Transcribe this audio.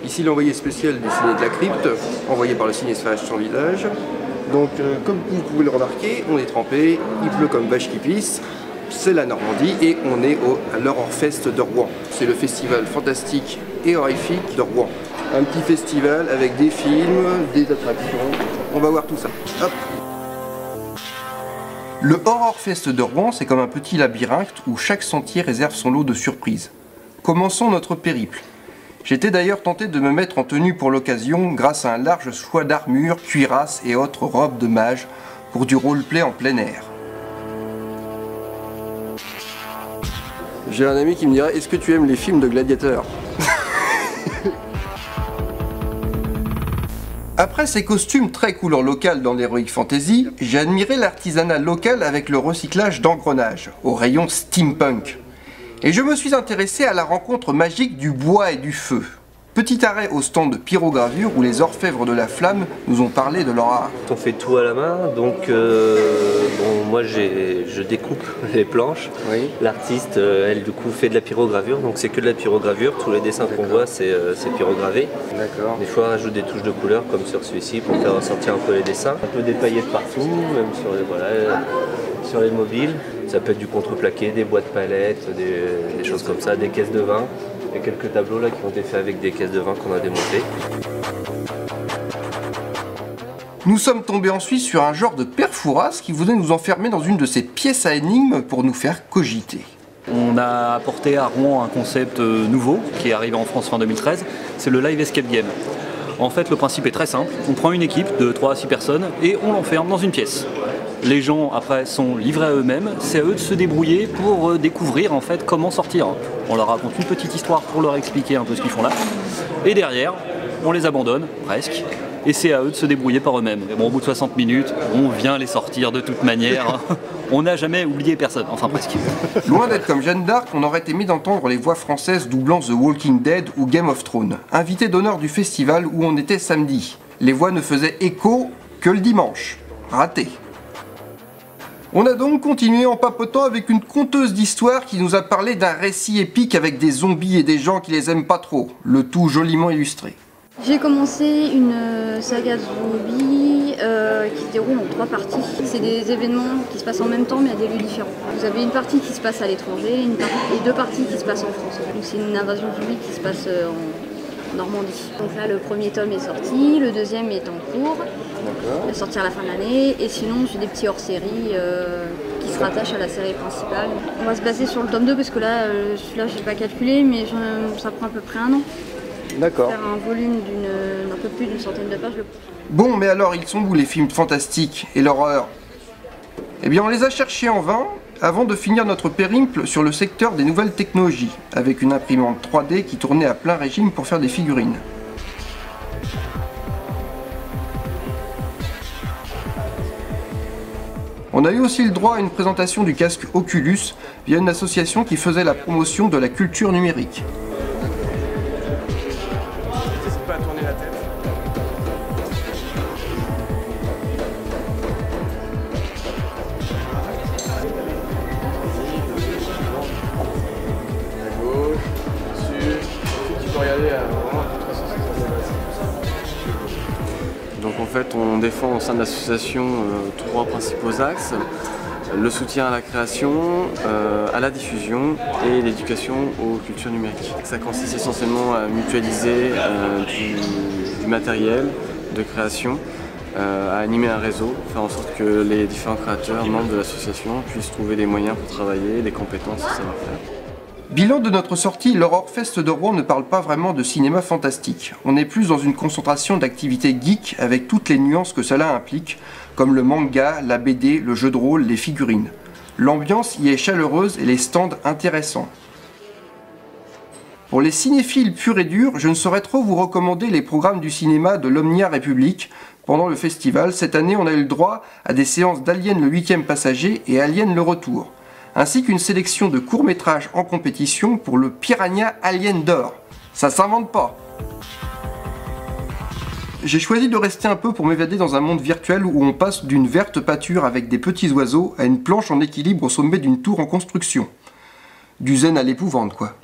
Ici l'envoyé spécial du ciné de la crypte, envoyé par le ciné-sphage sans visage. Donc comme vous pouvez le remarquer, on est trempé, il pleut comme vache qui pisse. C'est la Normandie et on est à l'Horrorfest de Rouen. C'est le festival fantastique et horrifique de Rouen. Un petit festival avec des films, des attractions. On va voir tout ça. Hop. Le Horrorfest de Rouen, c'est comme un petit labyrinthe où chaque sentier réserve son lot de surprises. Commençons notre périple. J'étais d'ailleurs tenté de me mettre en tenue pour l'occasion grâce à un large choix d'armures, cuirasses et autres robes de mage pour du roleplay en plein air. J'ai un ami qui me dirait: est-ce que tu aimes les films de gladiateurs? Après ces costumes très couleur locale dans l'Heroic Fantasy, j'ai admiré l'artisanat local avec le recyclage d'engrenages, au rayon steampunk. Et je me suis intéressé à la rencontre magique du bois et du feu. Petit arrêt au stand de pyrogravure où les orfèvres de la flamme nous ont parlé de leur art. On fait tout à la main, donc moi je découpe les planches. Oui. L'artiste, elle du coup fait de la pyrogravure, donc c'est que de la pyrogravure. Tous les dessins qu'on voit c'est pyrogravé. D'accord. Des fois on rajoute des touches de couleur comme sur celui-ci pour faire ressortir un peu les dessins. Un peu détaillé de partout, même sur les mobiles. Ça peut être du contreplaqué, des boîtes palettes, des choses comme ça, des caisses de vin. Il y a quelques tableaux là qui ont été faits avec des caisses de vin qu'on a démontées. Nous sommes tombés ensuite sur un genre de père Fouras qui voulait nous enfermer dans une de ces pièces à énigmes pour nous faire cogiter. On a apporté à Rouen un concept nouveau qui est arrivé en France fin 2013, c'est le Live Escape Game. En fait, le principe est très simple, on prend une équipe de 3 à 6 personnes et on l'enferme dans une pièce. Les gens après sont livrés à eux-mêmes, c'est à eux de se débrouiller pour découvrir en fait comment sortir. On leur raconte une petite histoire pour leur expliquer un peu ce qu'ils font là. Et derrière, on les abandonne, presque, et c'est à eux de se débrouiller par eux-mêmes. Bon, au bout de 60 minutes, on vient les sortir de toute manière. On n'a jamais oublié personne, enfin presque. Loin d'être comme Jeanne d'Arc, on aurait aimé d'entendre les voix françaises doublant The Walking Dead ou Game of Thrones. Invité d'honneur du festival où on était samedi. Les voix ne faisaient écho que le dimanche. Raté. On a donc continué en papotant avec une conteuse d'histoire qui nous a parlé d'un récit épique avec des zombies et des gens qui les aiment pas trop, le tout joliment illustré. J'ai commencé une saga de zombies qui se déroule en 3 parties. C'est des événements qui se passent en même temps mais à des lieux différents. Vous avez une partie qui se passe à l'étranger et 2 parties qui se passent en France. Donc c'est une invasion zombie qui se passe en Normandie. Donc là le premier tome est sorti, le deuxième est en cours. Il va sortir à la fin de l'année et sinon j'ai des petits hors-séries qui se rattachent à la série principale. On va se baser sur le tome 2 parce que là, celui-là j'ai pas calculé mais ça prend à peu près 1 an. D'accord. Faire un volume d'un peu plus d'une centaine de pages. Bon, mais alors ils sont où les films fantastiques et l'horreur? Eh bien on les a cherchés en vain avant de finir notre périple sur le secteur des nouvelles technologies, avec une imprimante 3D qui tournait à plein régime pour faire des figurines. On a eu aussi le droit à une présentation du casque Oculus via une association qui faisait la promotion de la culture numérique. N'hésite pas à tourner la tête. À gauche, dessus, tu peux regarder à vraiment 360 degrés. Donc en fait on défend au sein de l'association 3 principaux axes, le soutien à la création, à la diffusion et l'éducation aux cultures numériques. Ça consiste essentiellement à mutualiser du matériel de création, à animer un réseau, faire en sorte que les différents créateurs, membres de l'association puissent trouver des moyens pour travailler, des compétences et savoir-faire. Bilan de notre sortie, l'Horrorfest de Rouen ne parle pas vraiment de cinéma fantastique. On est plus dans une concentration d'activités geek avec toutes les nuances que cela implique, comme le manga, la BD, le jeu de rôle, les figurines. L'ambiance y est chaleureuse et les stands intéressants. Pour les cinéphiles purs et durs, je ne saurais trop vous recommander les programmes du cinéma de l'Omnia République. Pendant le festival, cette année on a eu le droit à des séances d'Alien le 8e passager et Alien le retour, ainsi qu'une sélection de courts-métrages en compétition pour le Piranha Alien d'or. Ça s'invente pas. J'ai choisi de rester un peu pour m'évader dans un monde virtuel où on passe d'une verte pâture avec des petits oiseaux à une planche en équilibre au sommet d'une tour en construction. Du zen à l'épouvante, quoi.